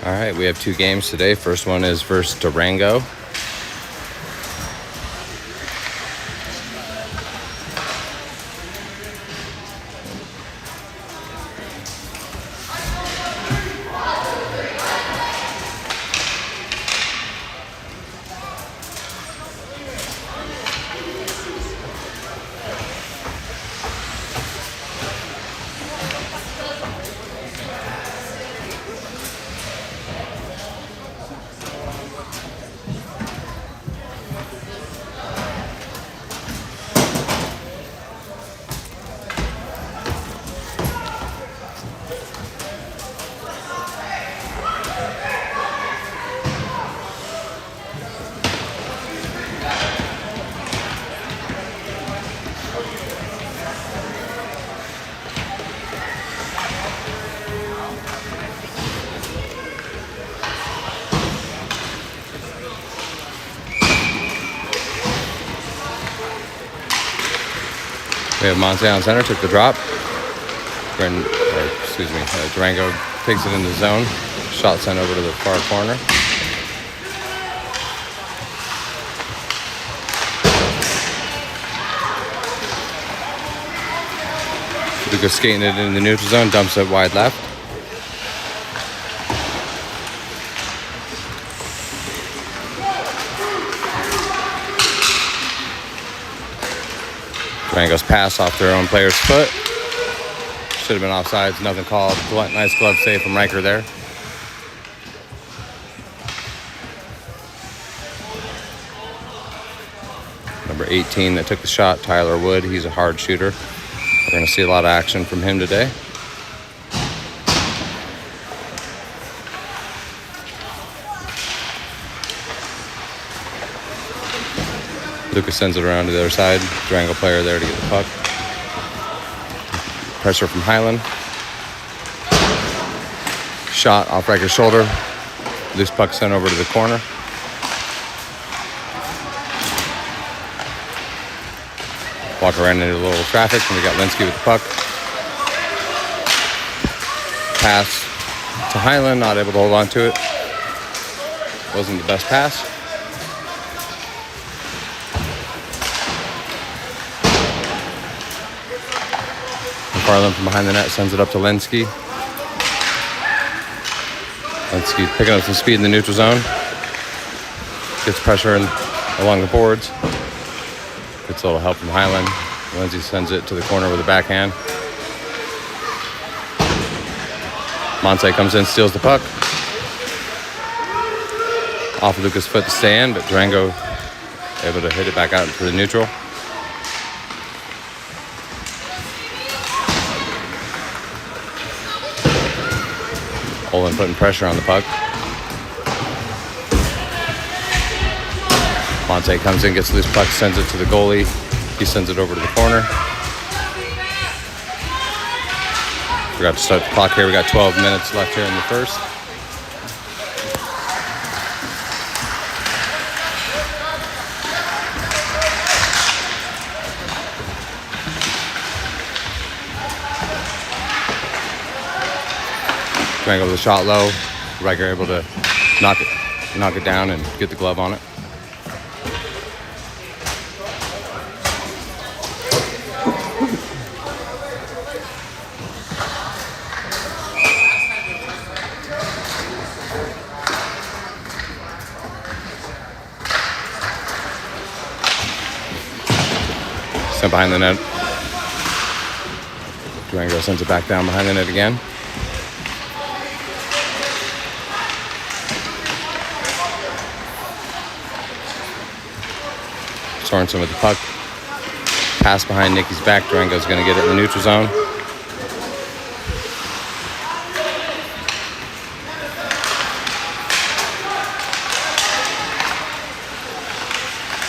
All right, we have two games today. First one is versus Durango. We have Monte on center, took the drop. Durango takes it in the zone. Shot sent over to the far corner. Lucas skating it in the neutral zone, dumps it wide left. Durango's pass off their own player's foot. Should have been offsides, nothing called. Nice glove save from Riker there. Number 18 that took the shot, Tyler Wood. He's a hard shooter. We're going to see a lot of action from him today. Lucas sends it around to the other side. Durango player there to get the puck. Pressure from Highland. Shot off Riker's shoulder. Loose puck sent over to the corner. Walker ran into a little traffic, and we got Linsky with the puck. Pass to Highland, not able to hold on to it. Wasn't the best pass. McFarland from behind the net sends it up to Linsky. Linsky picking up some speed in the neutral zone. Gets pressure along the boards. Gets a little help from Highland. Lindsay sends it to the corner with a backhand. Monte comes in, steals the puck. Off Lucas' foot to stay in, but Durango able to hit it back out into the neutral. Olin putting pressure on the puck. Monte comes in, gets loose puck, sends it to the goalie. He sends it over to the corner. Forgot to start the clock here. We got 12 minutes left here in the first. Durango with a shot low. Riker able to knock it down and get the glove on it. Sent behind the net. Durango sends it back down behind the net again. Sorensen with the puck. Pass behind Nicky's back. Durango's going to get it in the neutral zone.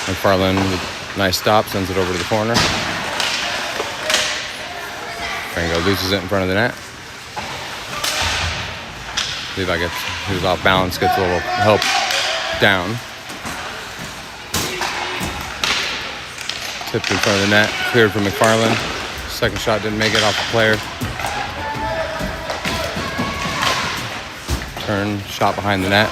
McFarland with a nice stop, sends it over to the corner. Durango loses it in front of the net. Levi he was off balance, gets a little help down. Tipped in front of the net, cleared from McFarland. Second shot didn't make it off the player. Turn, shot behind the net.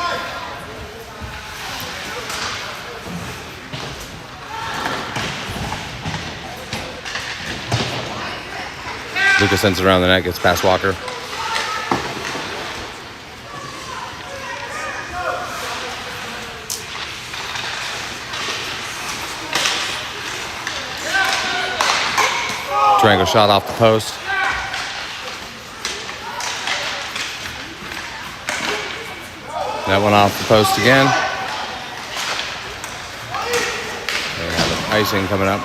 Luka sends it around the net, gets past Walker. Durango shot off the post. That one off the post again. They have the icing coming up.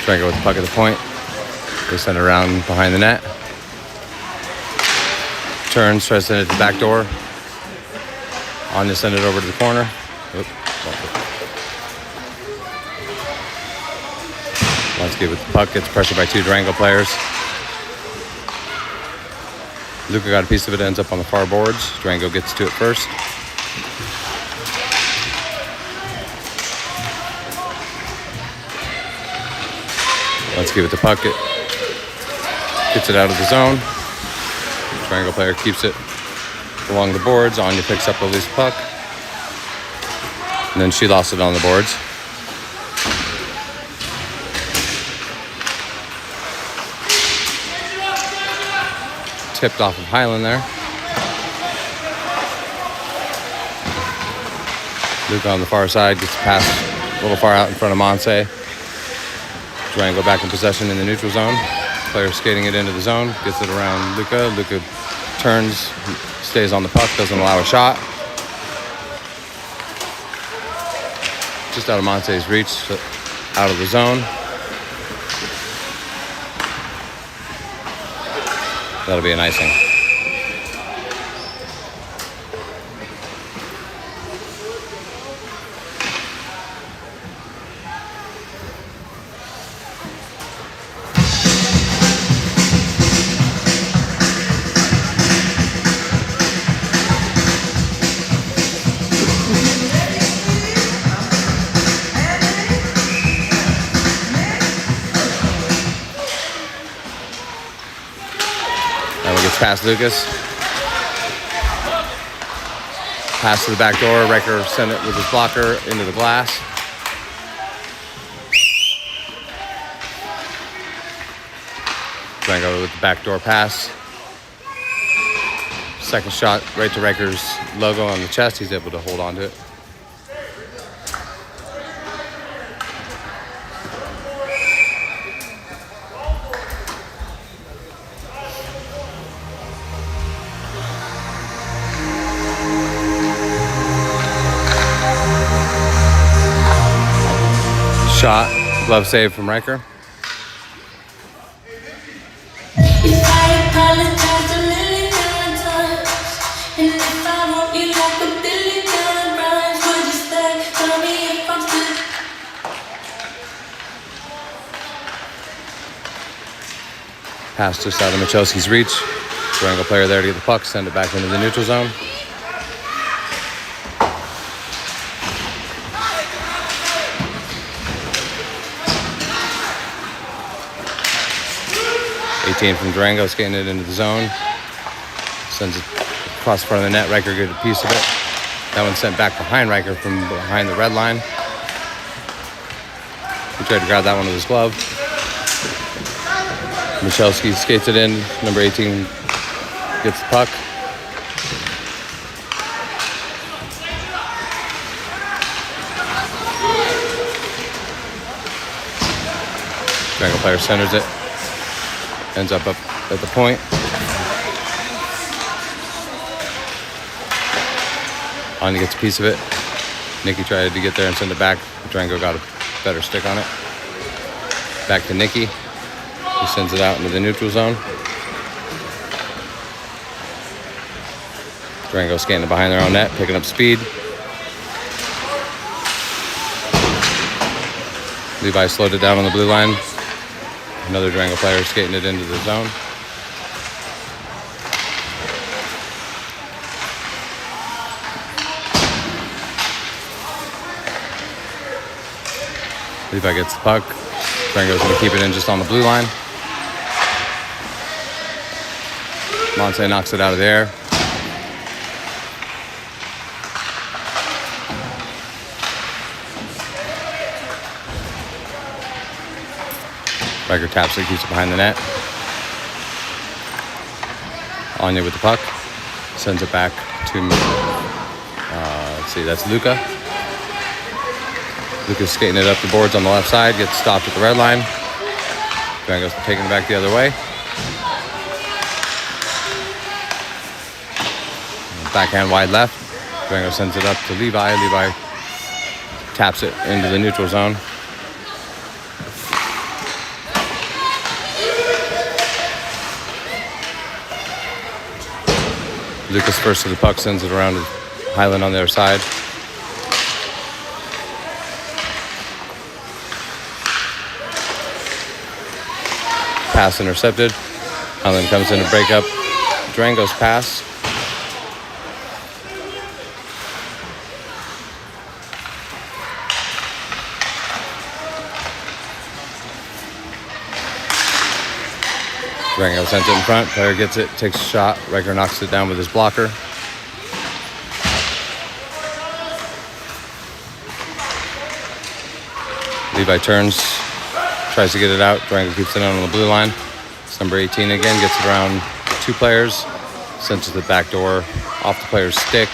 Durango with the puck at the point. They send it around behind the net. Turns, tries to send it to the back door. On to send it over to the corner. Lonsky with the puck, gets pressured by 2 Durango players. Luka got a piece of it, ends up on the far boards. Durango gets to it first. Lonsky with the puck, gets it out of the zone. Durango player keeps it along the boards. Anya picks up the loose puck. And then she lost it on the boards. Tipped off of Highland there. Luke on the far side gets passed a little far out in front of Monse. Durango back in possession in the neutral zone. Player skating it into the zone, gets it around Luka. Luka turns, stays on the puck, doesn't allow a shot. Just out of Monte's reach, out of the zone. That'll be an icing. Past Lucas. Pass to the back door. Riker sent it with his blocker into the glass. Durango with the back door pass. Second shot right to Riker's logo on the chest. He's able to hold on to it. Shot, glove save from Riker. Pass just out of Michalski's reach. Durango player there to get the puck, send it back into the neutral zone. From Durango, skating it into the zone. Sends it across the front of the net. Riker gets a piece of it. That one sent back behind Riker from behind the red line. He tried to grab that one with his glove. Michalski skates it in. Number 18 gets the puck. Durango player centers it. Ends up at the point. Anya gets a piece of it. Nikki tried to get there and send it back. Durango got a better stick on it. Back to Nikki. He sends it out into the neutral zone. Durango skating behind their own net, picking up speed. Levi slowed it down on the blue line. Another Durango player skating it into the zone. Levi gets the puck. Durango's going to keep it in just on the blue line. Monse knocks it out of the air. Riker taps it, keeps it behind the net. Anya with the puck. Sends it back to, let's see, that's Luca. Luca's skating it up the boards on the left side, gets stopped at the red line. Durango's taking it back the other way. Backhand wide left. Durango sends it up to Levi. Levi taps it into the neutral zone. Lucas first to the puck, sends it around to Highland on the other side. Pass intercepted. Highland comes in to break up Durango's pass. Durango sends it in front. Player gets it, takes a shot. Riker knocks it down with his blocker. Levi turns, tries to get it out. Durango keeps it on the blue line. It's number 18 again, gets it around two players. Sends it to the back door, off the player's stick.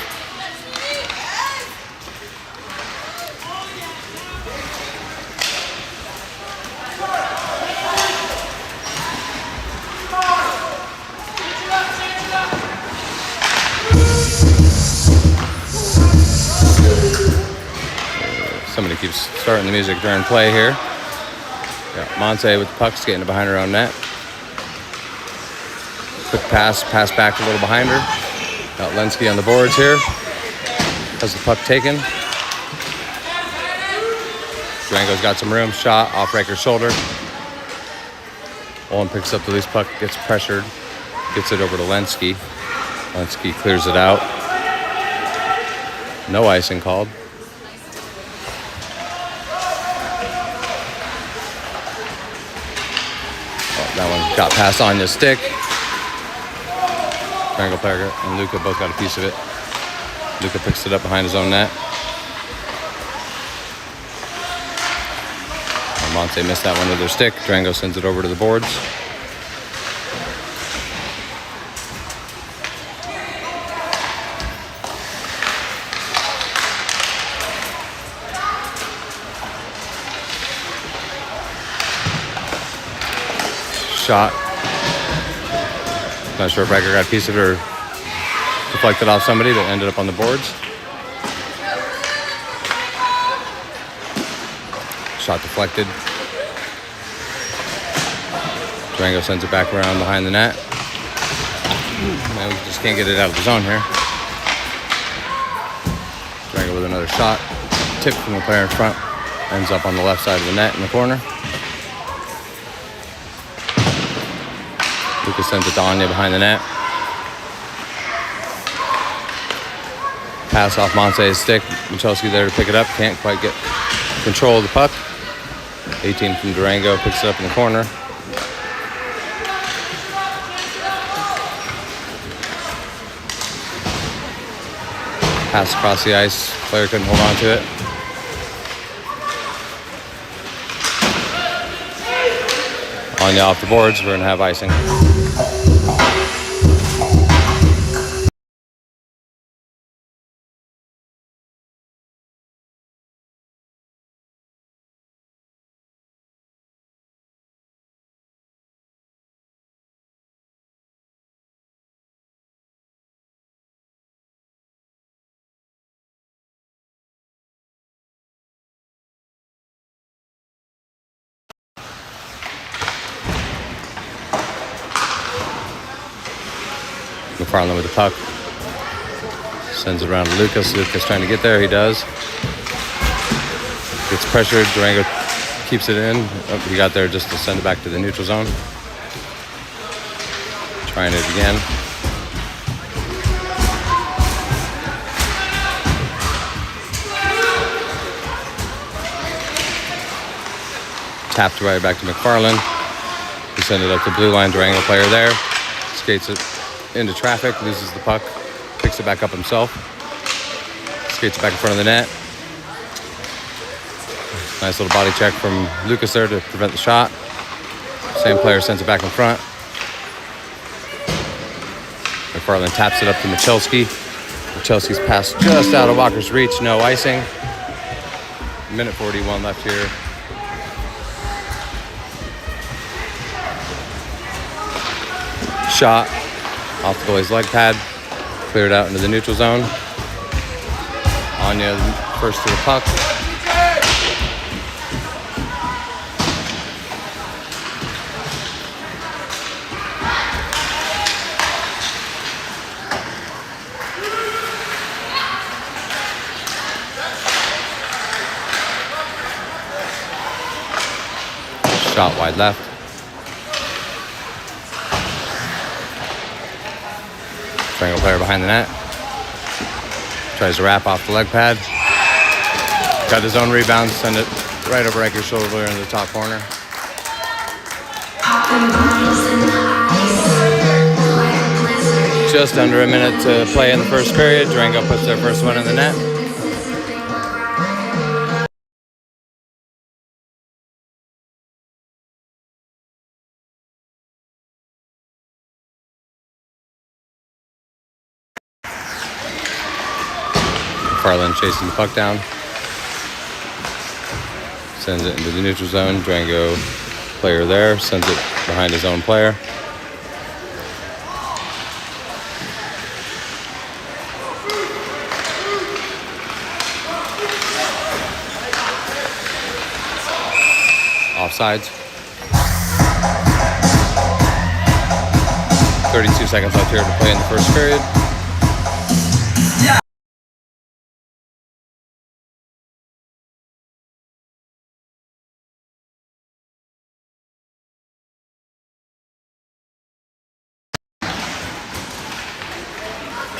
Somebody keeps starting the music during play here. Got Monse with the puck, skating it behind her own net. Quick pass back a little behind her. Got Lenski on the boards here. Has the puck taken. Durango's got some room. Shot off Riker's shoulder. Owen picks up the loose puck, gets pressured. Gets it over to Lenski. Lenski clears it out. No icing called. That one got past Anya's stick. Durango player and Luca both got a piece of it. Luca picks it up behind his own net. And Monte missed that one with their stick. Durango sends it over to the boards. Shot. Not sure if Riker got a piece of it or deflected off somebody, but ended up on the boards. Shot deflected. Durango sends it back around behind the net. Man, we just can't get it out of the zone here. Durango with another shot. Tip from the player in front. Ends up on the left side of the net in the corner. Lucas sends it to Anya behind the net. Pass off Monse's stick. Michalski there to pick it up. Can't quite get control of the puck. 18 from Durango picks it up in the corner. Pass across the ice. Player couldn't hold on to it. Anya off the boards. We're going to have icing. McFarland with the puck. Sends it around to Lucas. Lucas trying to get there. He does. Gets pressured. Durango Keeps it in. Oh, he got there just to send it back to the neutral zone. Trying it again. Tapped right back to McFarland. He sent it up to blue line. Durango player there. Skates it into traffic. Loses the puck. Picks it back up himself. Skates it back in front of the net. Nice little body check from Lucas there to prevent the shot. Same player sends it back in front. McFarland taps it up to Michalski. Michalski's pass just out of Walker's reach. No icing. Minute 41 left here. Shot off the goalie's leg pad. Cleared out into the neutral zone. Anya first to the puck. Shot wide left. Durango player behind the net. Tries to wrap off the leg pad. Got his own rebound. Send it right over Riker's shoulder into the top corner. Just under a minute to play in the first period. Durango puts their first one in the net. McFarland chasing the puck down. Sends it into the neutral zone. Durango player there. Sends it behind his own player. Offsides. 32 seconds left here to play in the first period.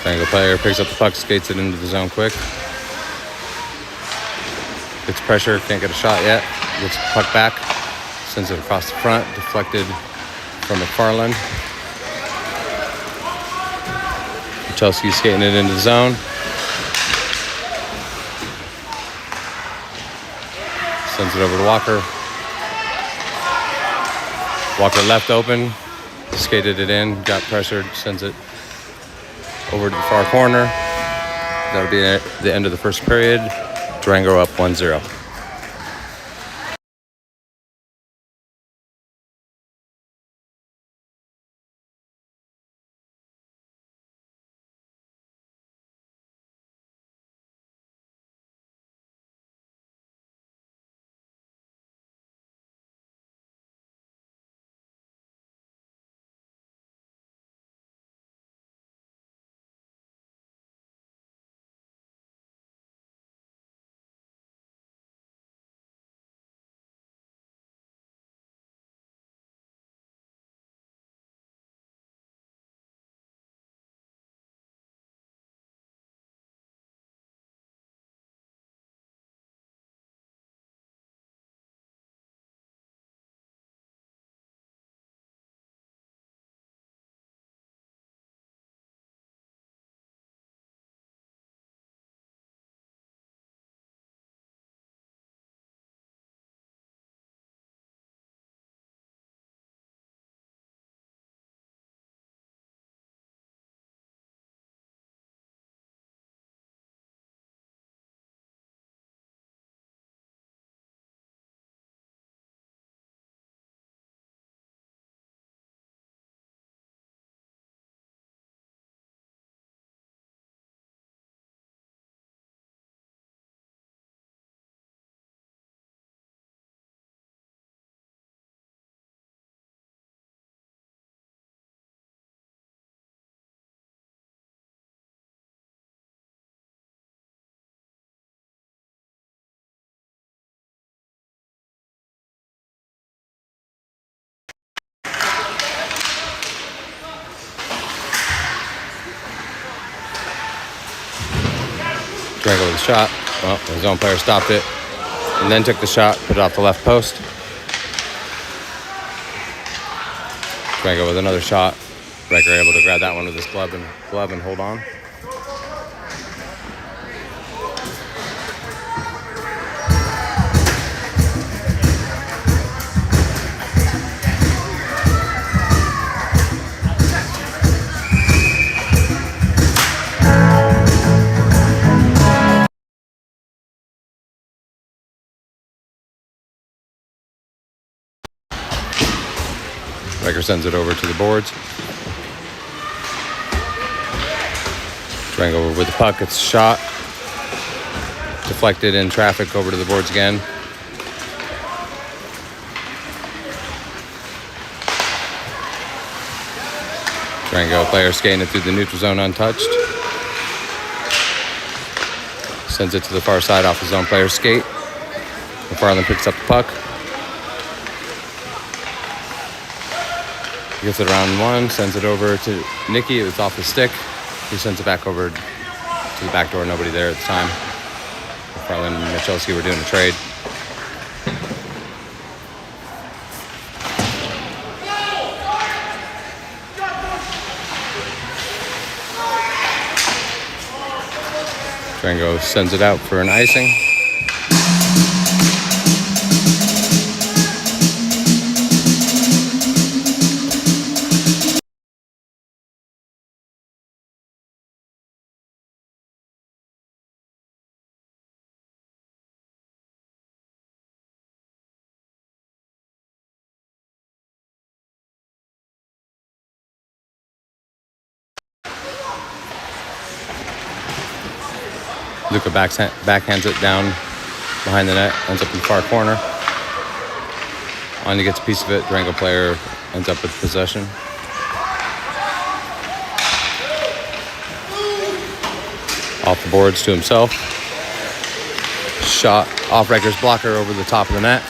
Durango player picks up the puck, skates it into the zone quick. Gets pressure, can't get a shot yet. Gets the puck back, sends it across the front, deflected from McFarland. Michalski skating it into the zone. Sends it over to Walker. Walker left open, skated it in, got pressured, sends it over to the far corner. That'll be the end of the first period. Durango up 1-0. Durango with a shot. Well, his own player stopped it and then took the shot, put it off the left post. Durango with another shot. Riker able to grab that one with his glove and hold on. Riker sends it over to the boards. Durango with the puck, it's shot. Deflected in traffic over to the boards again. Durango player skating it through the neutral zone untouched. Sends it to the far side off his own player's skate. McFarland picks up the puck. Gets it around one, sends it over to Nicky. It was off the stick. He sends it back over to the back door. Nobody there at the time. McFarland and Michalski were doing a trade. Durango sends it out for an icing. Luka backhands it down behind the net, ends up in the far corner. Anya gets a piece of it. Durango player ends up with possession. Off the boards to himself. Shot off Riker's blocker over the top of the net.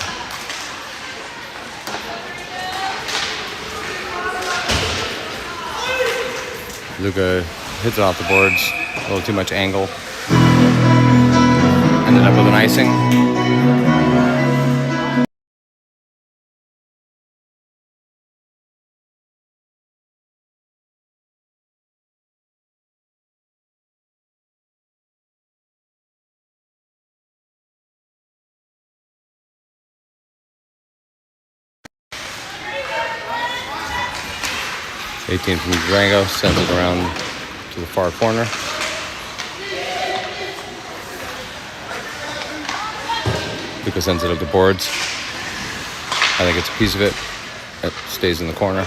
Luka hits it off the boards. A little too much angle. Ended up with an icing. '18 from Durango sends it around to the far corner. Luka sends it up the boards. I think it's a piece of it. It stays in the corner.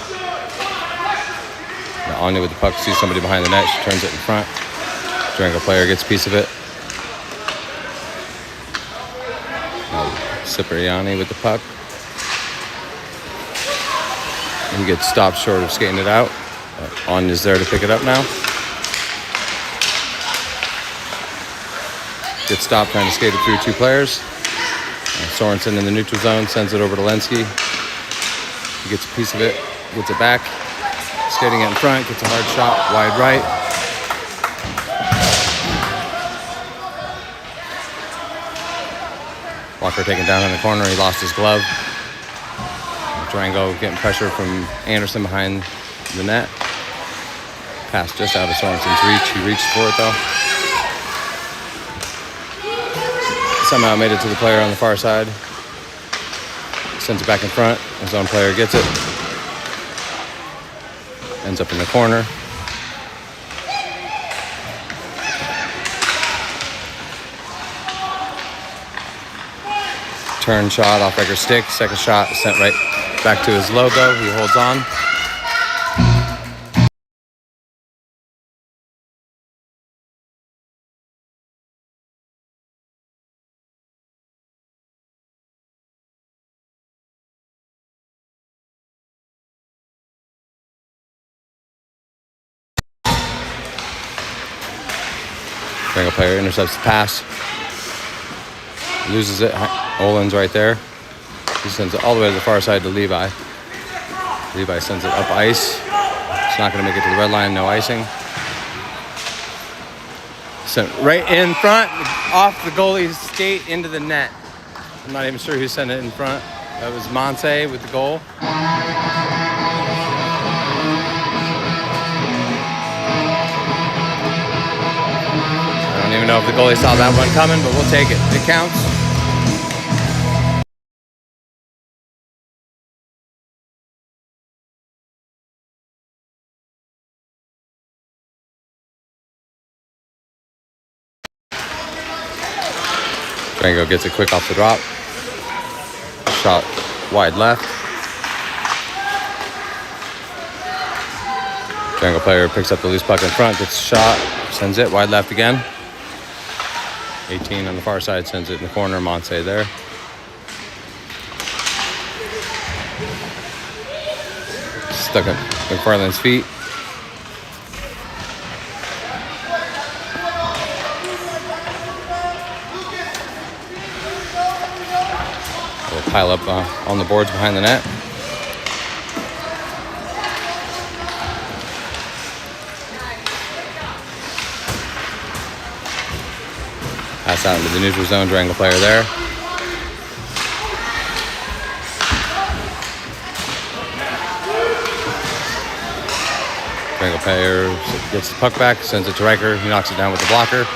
Now Anya with the puck sees somebody behind the net. She turns it in front. Durango player gets a piece of it. Cipriani with the puck. He gets stopped short of skating it out. Anya's there to pick it up now. Gets stopped trying to skate it through two players. Sorensen in the neutral zone sends it over to Lenski. He gets a piece of it, gets it back. Skating it in front, gets a hard shot, wide right. Walker taken down in the corner, he lost his glove. Durango getting pressure from Anderson behind the net. Pass just out of Sorensen's reach, he reached for it though. Somehow made it to the player on the far side. Sends it back in front. His own player gets it. Ends up in the corner. Turn shot off Riker's stick. Second shot sent right back to his logo. He holds on. Durango player intercepts the pass. Loses it. Olin's right there. He sends it all the way to the far side to Levi. Levi sends it up ice. It's not going to make it to the red line. No icing. Sent right in front, off the goalie's skate into the net. I'm not even sure who sent it in front. That was Monse with the goal. I don't even know if the goalie saw that one coming, but we'll take it. It counts. Durango gets it quick off the drop. Shot wide left. Durango player picks up the loose puck in front, gets a shot, sends it wide left again. 18 on the far side, sends it in the corner. Monse there. Stuck at McFarland's feet. We'll pile up on the boards behind the net. Pass out into the neutral zone. Durango player there. Durango player gets the puck back, sends it to Riker. He knocks it down with the blocker.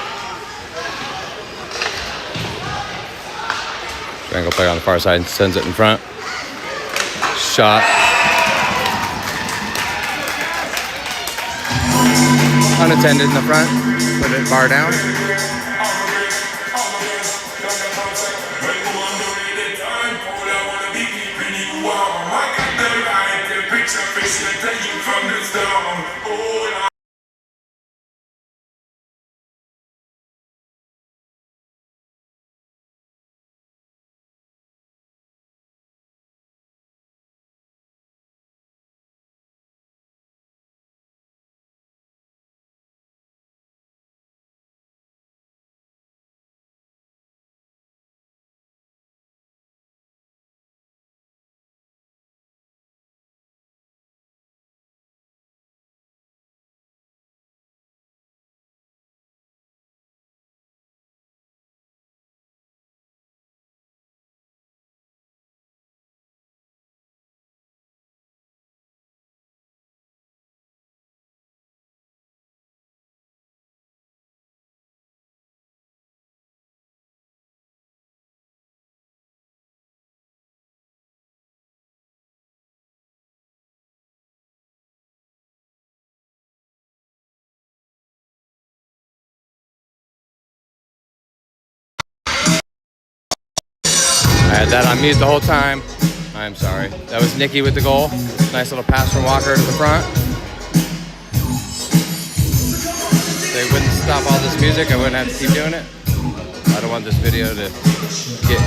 Durango player on the far side sends it in front. Shot. Unattended in the front. Put it bar down. I had that on mute the whole time. I'm sorry. That was Nikki with the goal. Nice little pass from Walker to the front. If they wouldn't stop all this music, I wouldn't have to keep doing it. I don't want this video to get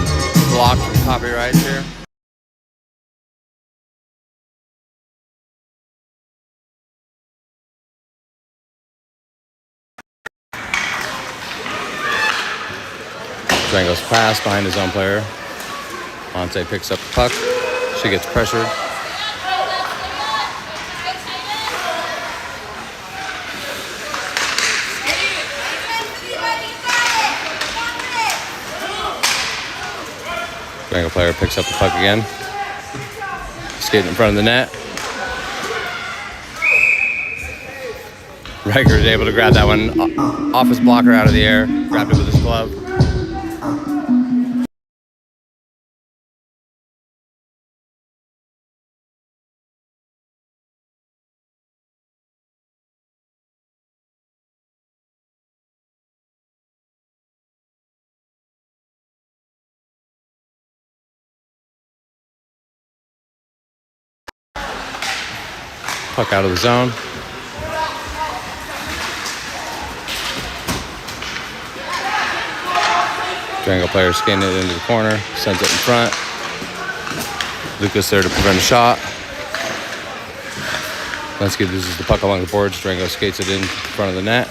blocked from copyrights here. Durango's pass behind his own player. Monte picks up the puck. She gets pressured. Durango player picks up the puck again. Skating in front of the net. Riker is able to grab that one off his blocker out of the air. Grabbed it with his glove. Puck out of the zone. Durango player skating it into the corner, sends it in front. Lucas there to prevent a shot. Lenski loses the puck along the boards. Durango skates it in front of the net.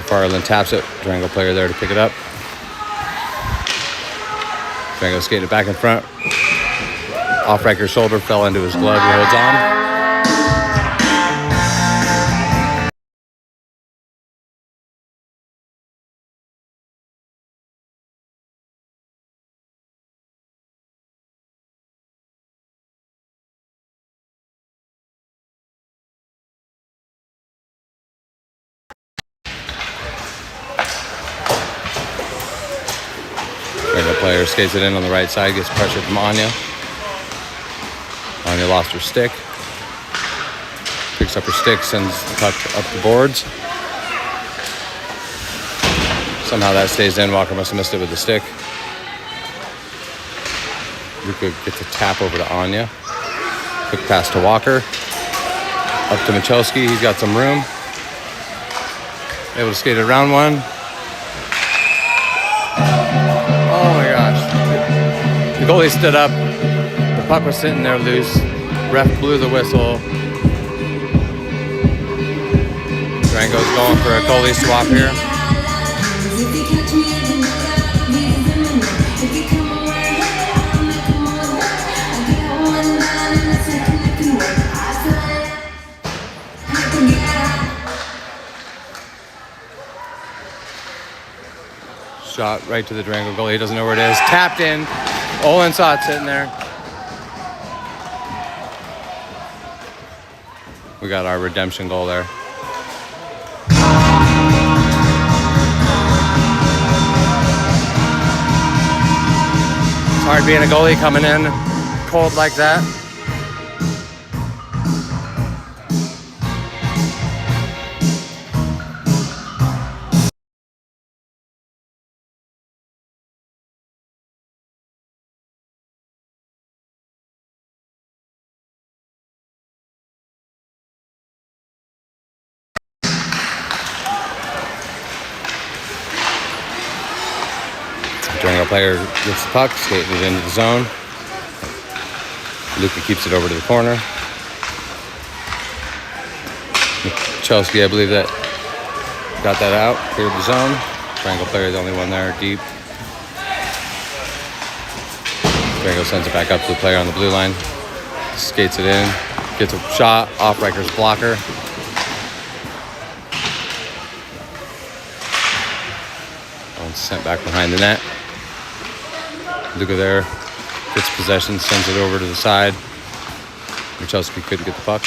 Farland taps it. Durango player there to pick it up. Durango skated back in front. Off Riker's shoulder, fell into his glove. He holds on. player skates it in on the right side, gets pressure from Anya. Anya lost her stick. Picks up her stick, sends the puck up the boards. Somehow that stays in. Walker must have missed it with the stick. Luka gets a tap over to Anya. Quick pass to Walker. Up to Michalski. He's got some room. Able to skate around one. Oh my gosh. The goalie stood up. The puck was sitting there loose. Ref blew the whistle. Durango's going for a goalie swap here. Shot right to the Durango goalie. He doesn't know where it is. Tapped in. Olin saw it sitting there. We got our redemption goal there. It's hard being a goalie coming in cold like that. Durango player gets the puck, skating it into the zone. Luka keeps it over to the corner. Chelsea, I believe that got that out, cleared the zone. Durango player is the only one there, deep. Durango sends it back up to the player on the blue line. Skates it in, gets a shot off Riker's blocker. Sent back behind the net. Luka there gets possession, sends it over to the side. Michalski couldn't get the puck.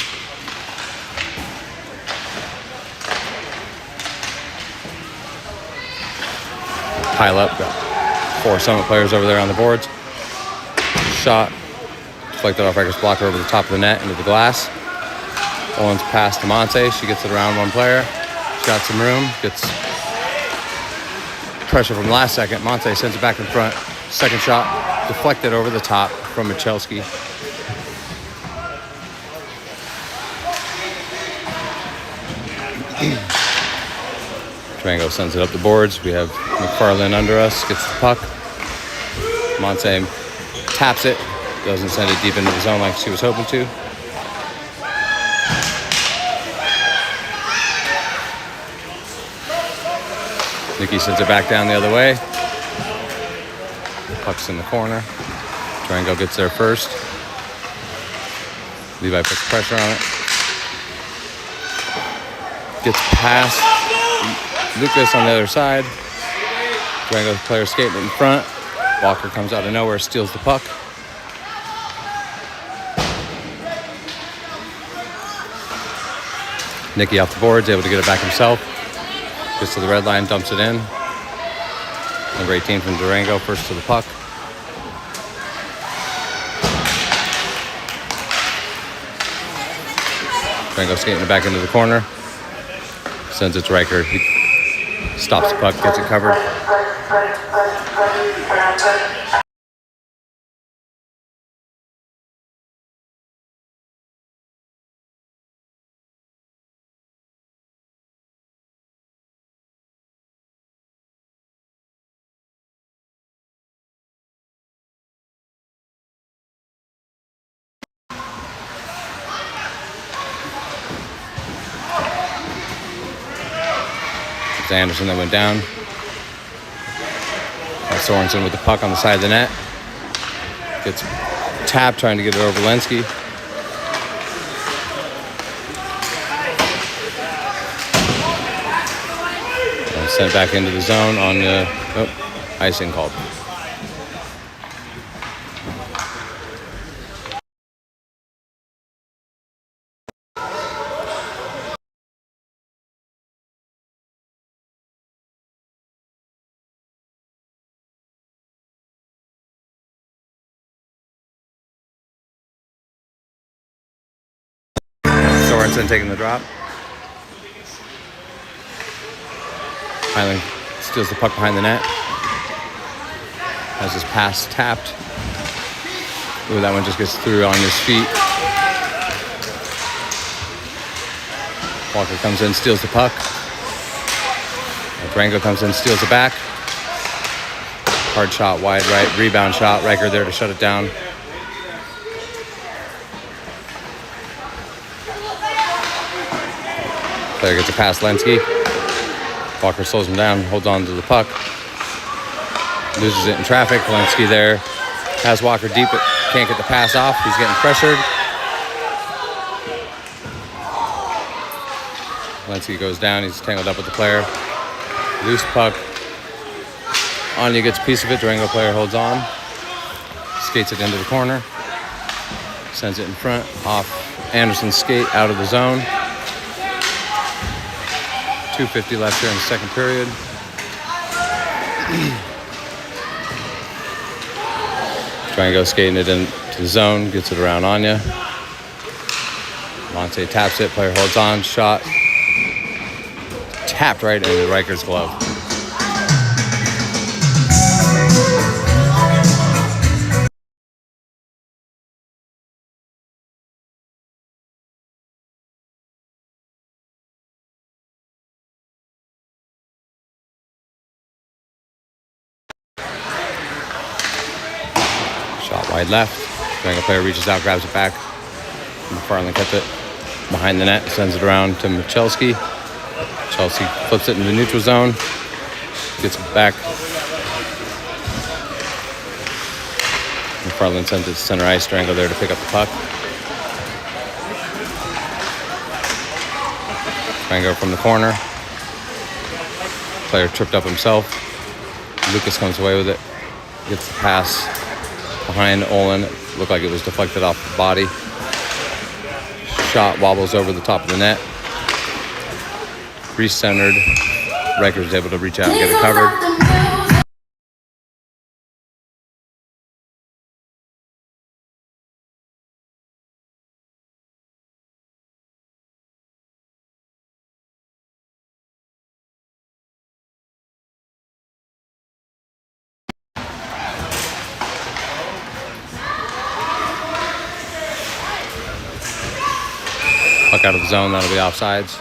Pile up, got 4 Summit players over there on the boards. Shot deflected off Riker's blocker over the top of the net into the glass. Owen's pass to Monte. She gets it around one player. She's got some room, gets pressure from last second. Monte sends it back in front. Second shot deflected over the top from Michalski. Durango sends it up the boards. We have McFarlane under us, gets the puck. Monte taps it, doesn't send it deep into the zone like she was hoping to. Nikki sends it back down the other way. Puck's in the corner. Durango gets there first. Levi puts pressure on it. Gets past Lucas on the other side. Durango's player skating in front. Walker comes out of nowhere, steals the puck. Nicky off the boards, able to get it back himself. Gets to the red line, dumps it in. Number 18 from Durango, first to the puck. Durango skating it back into the corner. Sends it to Riker. He stops the puck, gets it covered. It's Anderson that went down. Sorensen with the puck on the side of the net. Gets tapped trying to get it over Lenski. And sent back into the zone on the icing called. Sorensen taking the drop. Highland steals the puck behind the net. Has his pass tapped. Ooh, that one just gets through on his feet. Walker comes in, steals the puck. Durango comes in, steals it back. Hard shot, wide right, rebound shot. Riker there to shut it down. Player gets a pass, Lenski. Walker slows him down, holds on to the puck. Loses it in traffic. Lenski there has Walker deep, but can't get the pass off. He's getting pressured. Lenski goes down. He's tangled up with the player. Loose puck. Anya gets a piece of it. Durango player holds on. Skates it into the corner. Sends it in front. Off Anderson's skate out of the zone. 2:50 left here in the second period. Durango skating it into the zone. Gets it around Anya. Monte taps it. Player holds on. Shot. Tapped right into Riker's glove. Shot wide left. Durango player reaches out, grabs it back. McFarland kept it behind the net, sends it around to Michalski. Chelsea flips it in the neutral zone. Gets it back. McFarland sends it to center ice. Durango there to pick up the puck. Durango from the corner. Player tripped up himself. Lucas comes away with it. Gets the pass behind Olin. Looked like it was deflected off the body. Shot wobbles over the top of the net. Re-centered. Riker was able to reach out and get it covered. Puck out of the zone, that'll be offsides.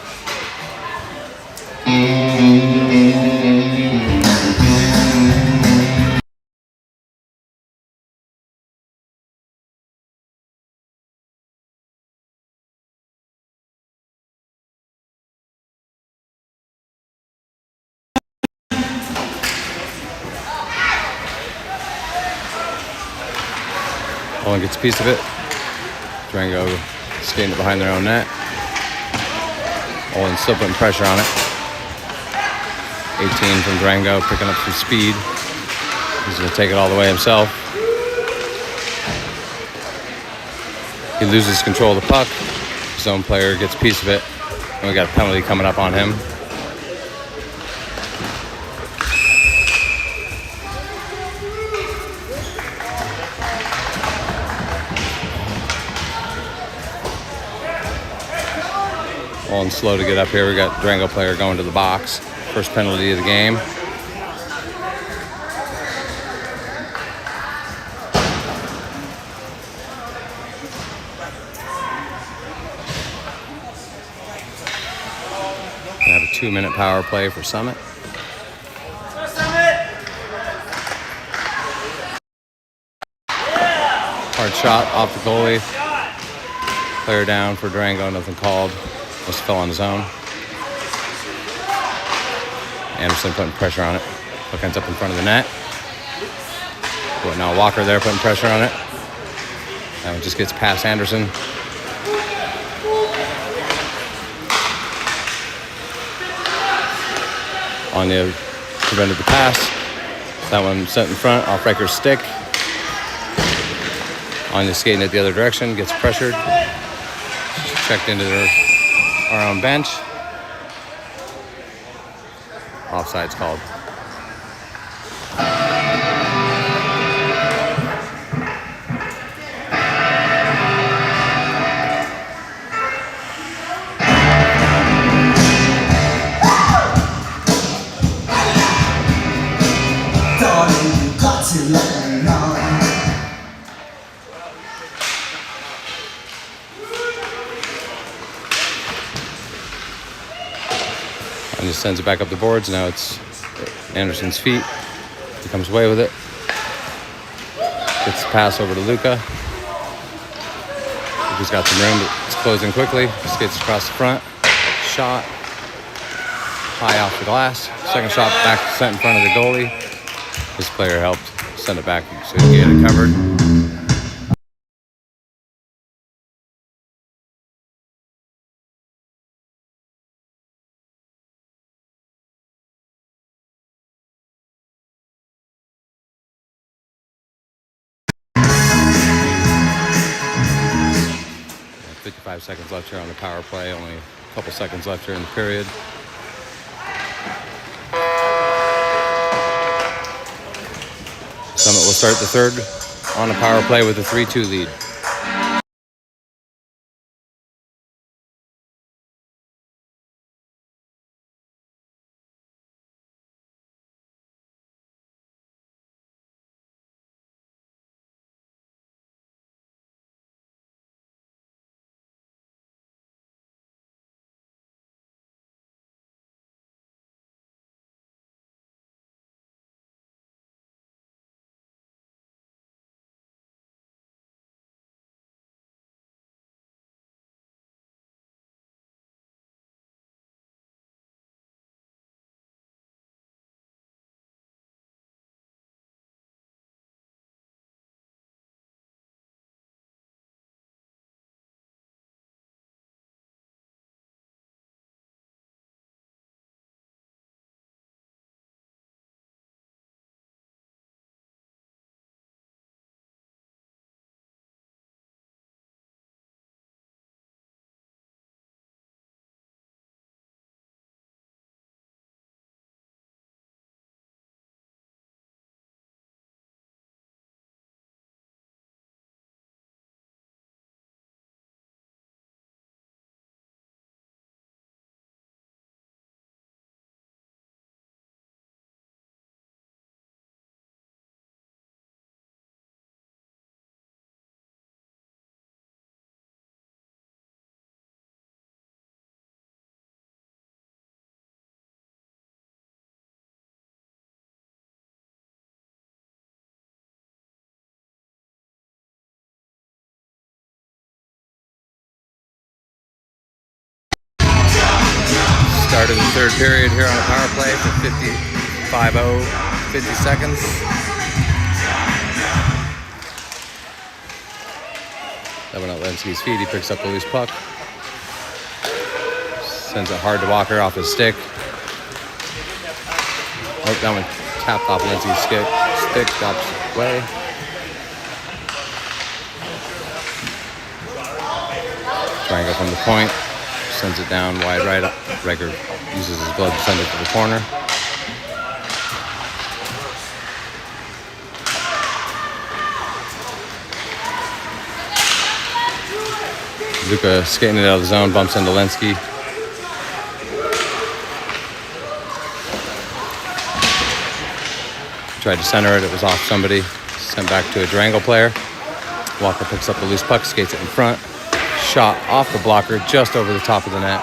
Olin gets a piece of it. Durango skating it behind their own net. Olin still putting pressure on it. 18 from Durango, picking up some speed. He's going to take it all the way himself. He loses control of the puck. Zone player gets a piece of it. And we got a penalty coming up on him. Olin slow to get up here. We got Durango player going to the box. First penalty of the game. We have a 2-minute power play for Summit. Hard shot off the goalie. Player down for Durango, nothing called. Just fell on his own. Anderson putting pressure on it. Puck ends up in front of the net. But now Walker there putting pressure on it. That one just gets past Anderson. Anya prevented the pass. That one sent in front off Riker's stick. Anya skating it the other direction, gets pressured. Checked into our own bench. Offside's called. And just sends it back up the boards. Now it's Anderson's feet. He comes away with it. Gets the pass over to Luka. Luka's got some room, but it's closing quickly. Skates across the front. Shot. High off the glass. Second shot back set in front of the goalie. This player helped send it back so he can get it covered. 55 seconds left here on the power play. Only a couple seconds left here in the period. Summit will start the third on the power play with a 3-2 lead. Start of the third period here on the power play for 50 seconds. That went at Lenski's feet. He picks up the loose puck. Sends it hard to Walker off his stick. Oh, that one tapped off Lenski's stick. Drops away. Triangle from the point. Sends it down wide right. Reger uses his glove to send it to the corner. Luka skating it out of the zone, bumps into Lenski. Tried to center it, it was off somebody. Sent back to a Durango player. Walker picks up the loose puck, skates it in front. Shot off the blocker, just over the top of the net.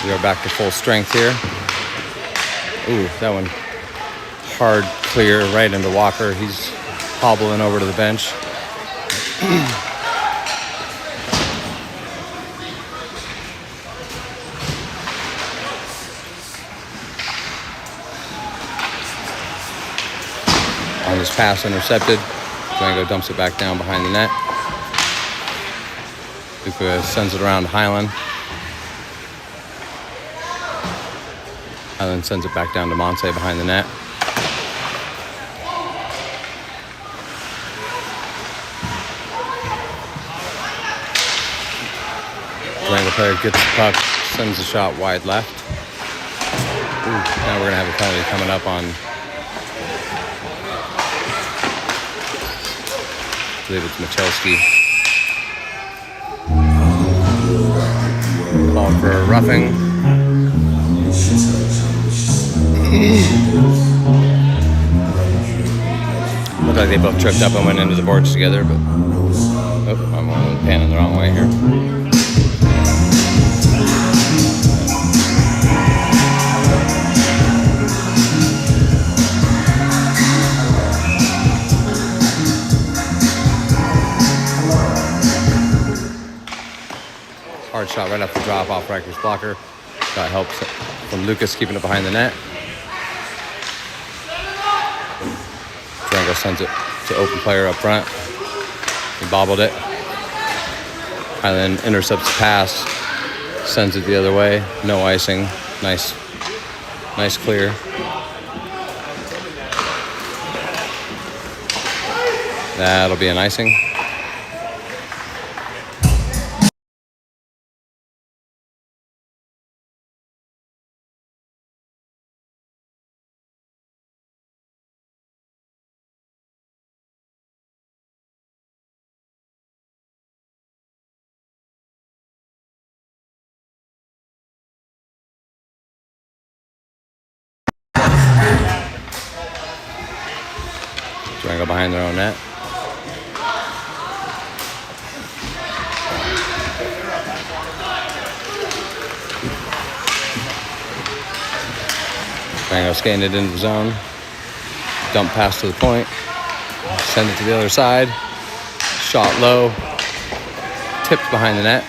We are back to full strength here. Ooh, that one hard clear right into Walker. He's hobbling over to the bench. On this pass intercepted, Durango dumps it back down behind the net. Luka sends it around to Highland. Highland sends it back down to Monse behind the net. Durango player gets the puck, sends the shot wide left. Ooh, now we're going to have a penalty coming up on, I believe it's Michalski. Called for a roughing. Looked like they both tripped up and went into the boards together, but oh, I'm panning the wrong way here. Hard shot right off the drop off Riker's blocker. Got help from Lucas keeping it behind the net. Durango sends it to open player up front. He bobbled it. And then intercepts the pass. Sends it the other way. No icing. Nice clear. That'll be an icing. Durango behind their own net. Durango skating it into the zone. Dump pass to the point. Send it to the other side. Shot low. Tipped behind the net.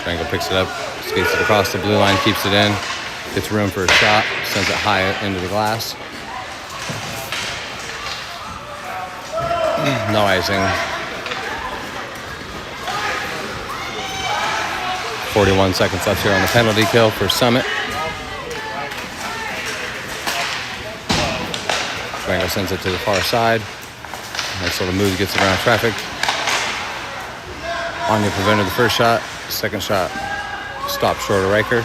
Durango picks it up, skates it across the blue line, keeps it in, gets room for a shot, sends it high into the glass. No icing. 41 seconds left here on the penalty kill for Summit. Durango sends it to the far side. Nice little move, gets it around traffic. Anya prevented the first shot. Second shot stopped short of Riker.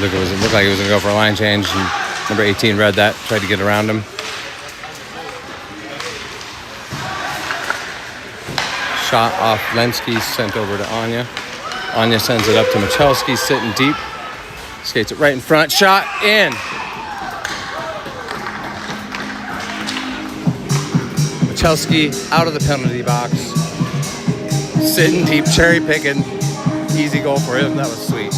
It looked like he was going to go for a line change. And number 18 read that, tried to get around him. Shot off Lenski, sent over to Anya. Anya sends it up to Michalski, sitting deep. Skates it right in front. Shot in. Michalski out of the penalty box. Sitting deep, cherry picking. Easy goal for him. That was sweet.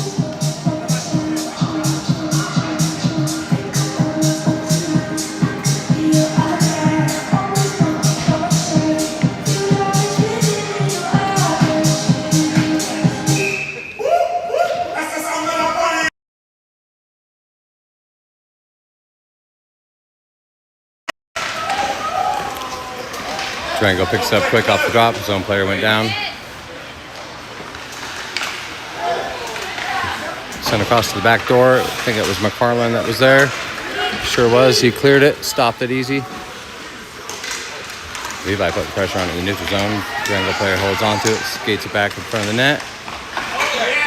Durango picks it up quick off the drop. His own player went down. Sent across to the back door. I think it was McFarland that was there. Sure was. He cleared it. Stopped it easy. Levi put pressure on it in the neutral zone. Durango player holds onto it. Skates it back in front of the net.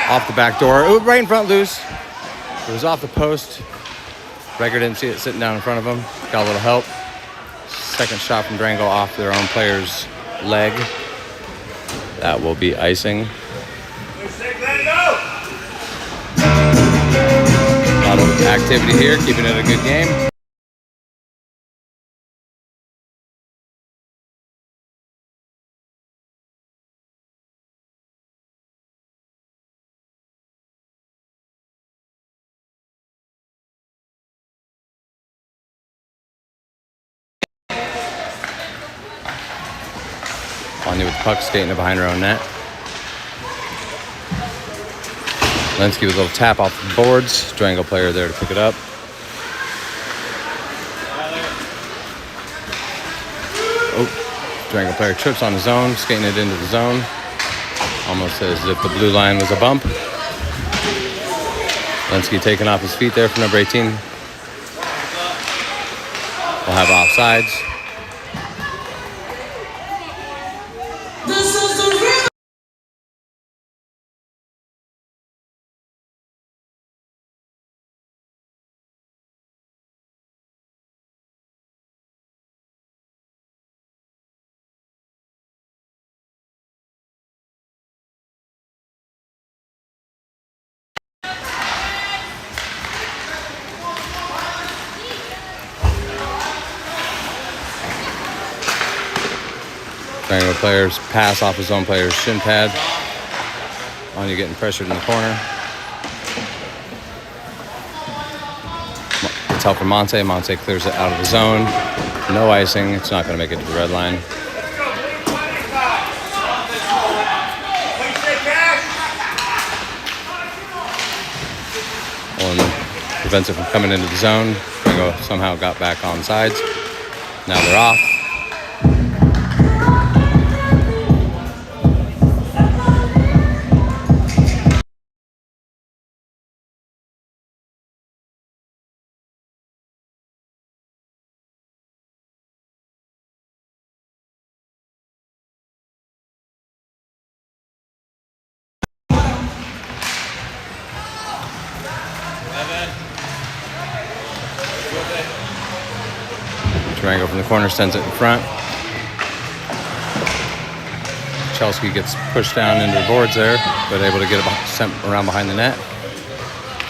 Off the back door. Ooh, right in front, loose. It was off the post. Riker didn't see it sitting down in front of him. Got a little help. Second shot from Durango off their own player's leg. That will be icing. A lot of activity here, keeping it a good game. Anya with the puck, skating it behind her own net. Lenski with a little tap off the boards. Durango player there to pick it up. Oh, Durango player trips on his own, skating it into the zone. Almost as if the blue line was a bump. Lenski taking off his feet there for number 18. We'll have offsides. Durango players pass off his own player's shin pad. On you getting pressured in the corner. It's help from Monte. Monte clears it out of the zone. No icing. It's not going to make it to the red line. Olin prevents it from coming into the zone. Durango somehow got back on sides. Now they're off. Durango from the corner sends it in front. Chelsea gets pushed down into the boards there, but able to get it sent around behind the net.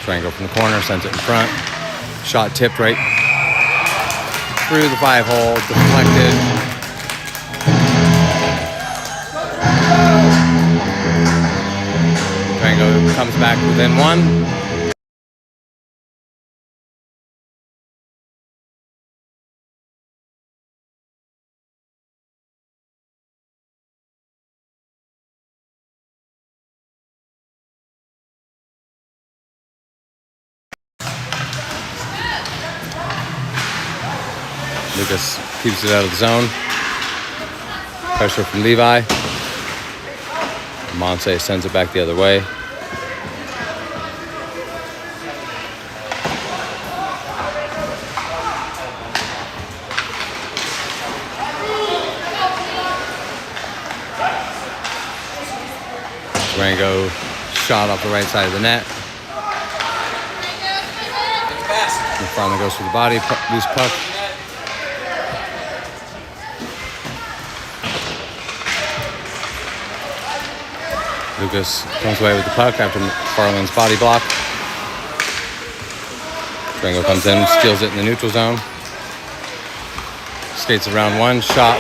Durango from the corner sends it in front. Shot tipped right through the 5-hole, deflected. Durango comes back within one. Lucas keeps it out of the zone. Pressure from Levi. Monse sends it back the other way. Durango shot off the right side of the net. And finally goes for the body, loose puck. Lucas comes away with the puck after Farland's body block. Durango comes in, steals it in the neutral zone. Skates around one, shot,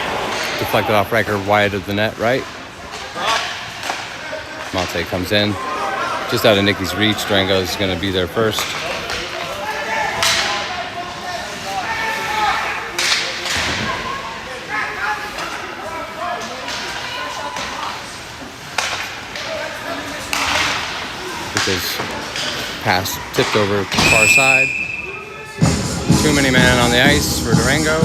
deflected off Riker wide of the net right. Monte comes in, just out of Nicky's reach. Durango's going to be there first. His pass tipped over to the far side. Too many men on the ice for Durango.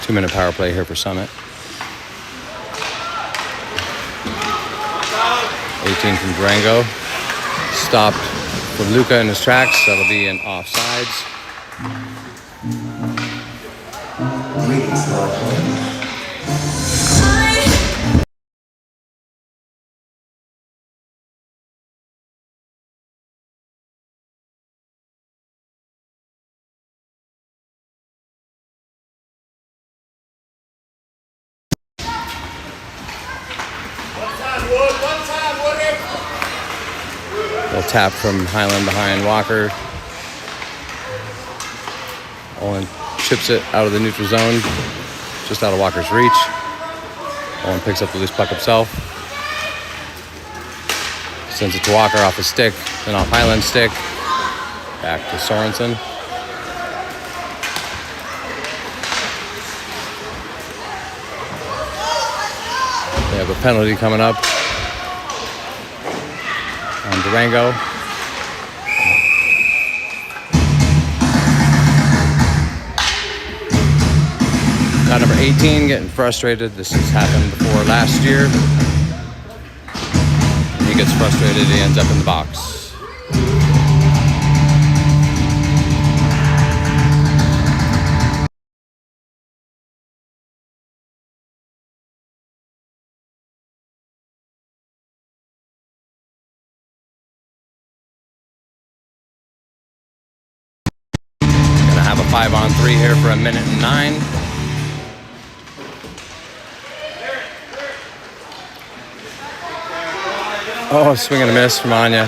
Two-minute power play here for Summit. 18 from Durango. Stopped from Luca in his tracks. That'll be an offsides. Little tap from Highland behind Walker. Olin chips it out of the neutral zone, just out of Walker's reach. Olin picks up the loose puck himself. Sends it to Walker off his stick, then off Highland's stick. Back to Sorensen. They have a penalty coming up on Durango. Got number 18 getting frustrated. This has happened before last year. He gets frustrated, he ends up in the box. 5-on-3 here for 1:09. Oh, swing and a miss from Anya.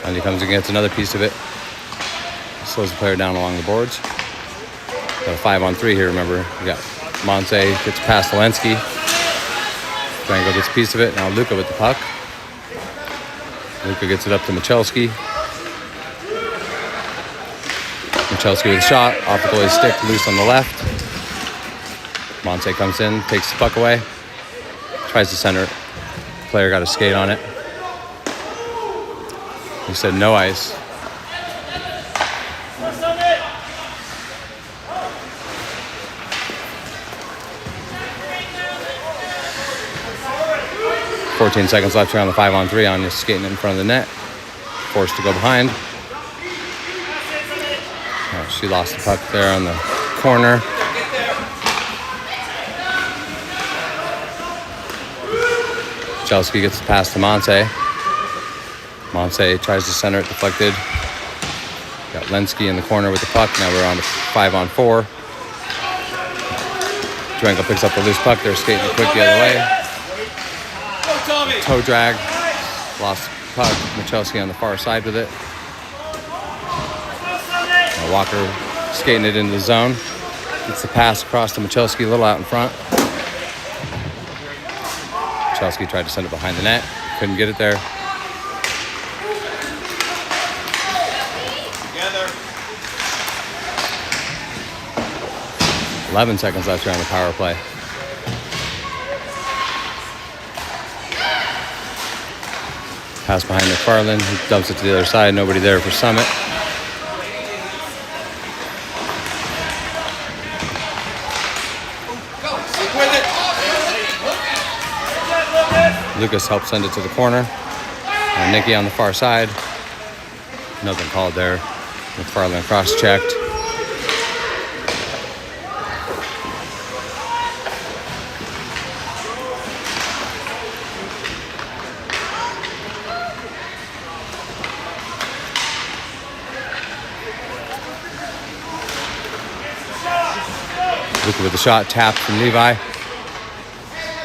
Anya comes and gets another piece of it. Slows the player down along the boards. Got a 5-on-3 here, remember. We got Monse gets past Zelensky. Durango gets a piece of it. Now Luka with the puck. Luka gets it up to Michalski. Michalski with a shot. Off the goalie's stick, loose on the left. Monse comes in, takes the puck away. Tries to center it. Player got a skate on it. He said no ice. "14 seconds left here on the 5-on-3. Anya skating in front of the net. Forced to go behind. Oh, she lost the puck there on the corner. Chelsea gets the pass to Monse. Monse tries to center it, deflected. Got Lenski in the corner with the puck. Now we're on to 5-on-4. Durango picks up the loose puck. They're skating it quick the other way. Toe drag. Lost the puck. Michalski on the far side with it. Now Walker skating it into the zone. Gets the pass across to Michalski a little out in front. Michalski tried to send it behind the net. Couldn't get it there. 11 seconds left here on the power play. Pass behind McFarland. He dumps it to the other side. Nobody there for Summit. Lucas helps send it to the corner. And Nikki on the far side. Nothing called there. McFarland cross-checked. Luka with the shot, tapped from Levi.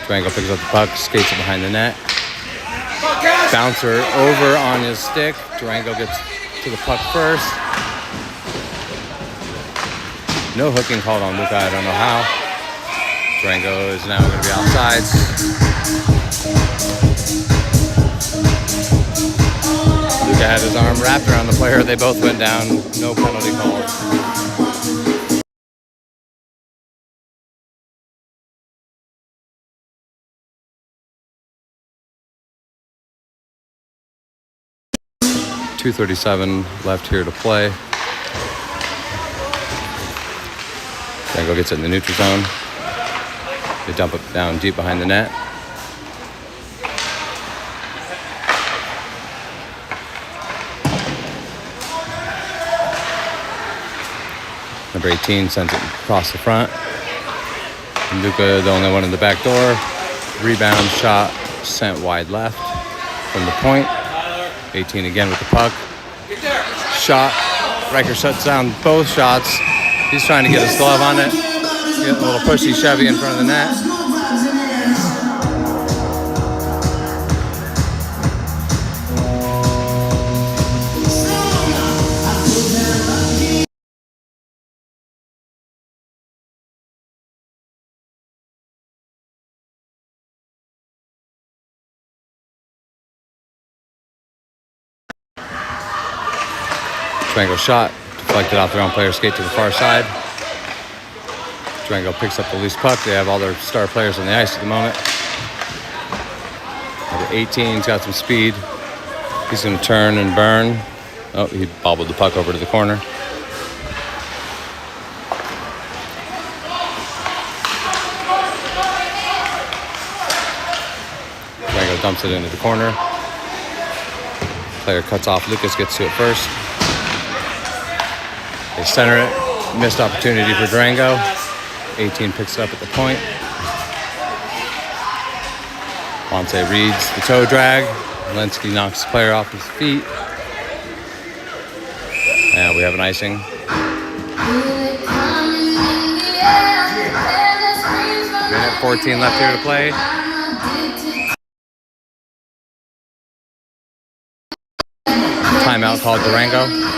Durango picks up the puck, skates it behind the net. Bouncer over on his stick. Durango gets to the puck first. No hooking called on Luka, I don't know how. Durango is now going to be outside. Luka had his arm wrapped around the player. They both went down. No penalty called. .237 left here to play. Durango gets it in the neutral zone. They dump it down deep behind the net. Number 18 sends it across the front. And Luka, the only one in the back door. Rebound shot sent wide left from the point. 18 again with the puck. Shot. Riker shuts down both shots. He's trying to get his glove on it. Get a little pushy Chevy in front of the net. Durango shot, deflected off their own player, skate to the far side. Durango picks up the loose puck. They have all their star players on the ice at the moment. Number 18's got some speed. He's going to turn and burn. Oh, he bobbled the puck over to the corner. Durango dumps it into the corner. Player cuts off. Lucas gets to it first. They center it. Missed opportunity for Durango. 18 picks it up at the point. Monse reads the toe drag. Lenski knocks the player off his feet. And we have an icing. Minute 14 left here to play. Timeout called Durango.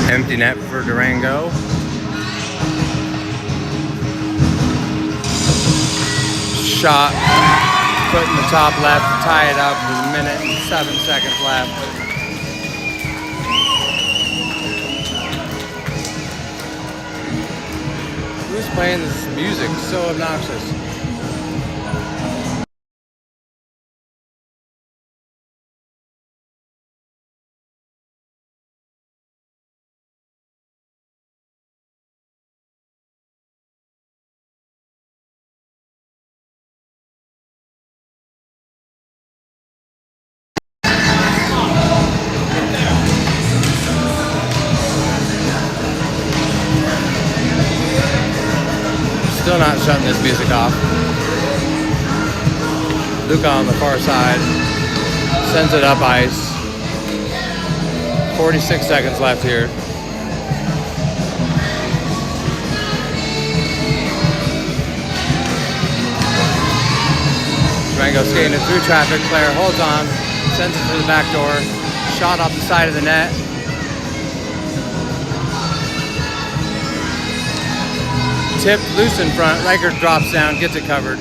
Empty net for Durango. Shot, put in the top left, tie it up with a minute and 7 seconds left. Who's playing this music? So obnoxious. Still not shutting this music off. Luka on the far side sends it up ice. 46 seconds left here. Durango skating it through traffic. Player holds on, sends it to the back door. Shot off the side of the net. Tipped loose in front. Riker drops down, gets it covered.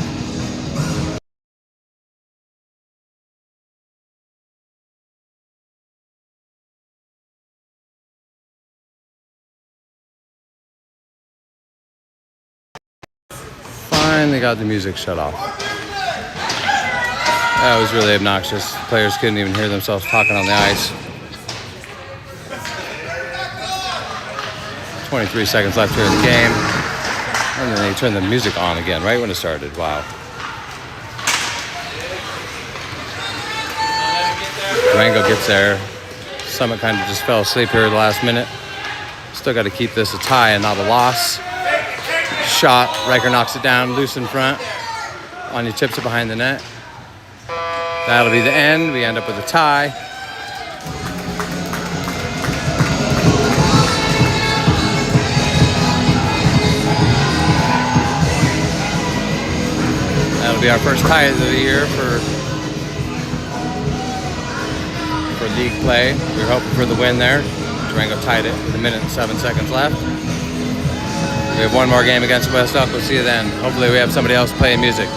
Finally got the music shut off. That was really obnoxious. Players couldn't even hear themselves talking on the ice. 23 seconds left here in the game. And then they turned the music on again right when it started. Wow. Durango gets there. Summit kind of just fell asleep here the last minute. Still got to keep this a tie and not a loss. Shot. Riker knocks it down, loose in front. Anya tips it behind the net. That'll be the end. We end up with a tie. That'll be our first tie of the year for league play. We were hoping for the win there. Durango tied it with 1 minute and 7 seconds left. We have one more game against West Elk. We'll see you then. Hopefully we have somebody else playing music.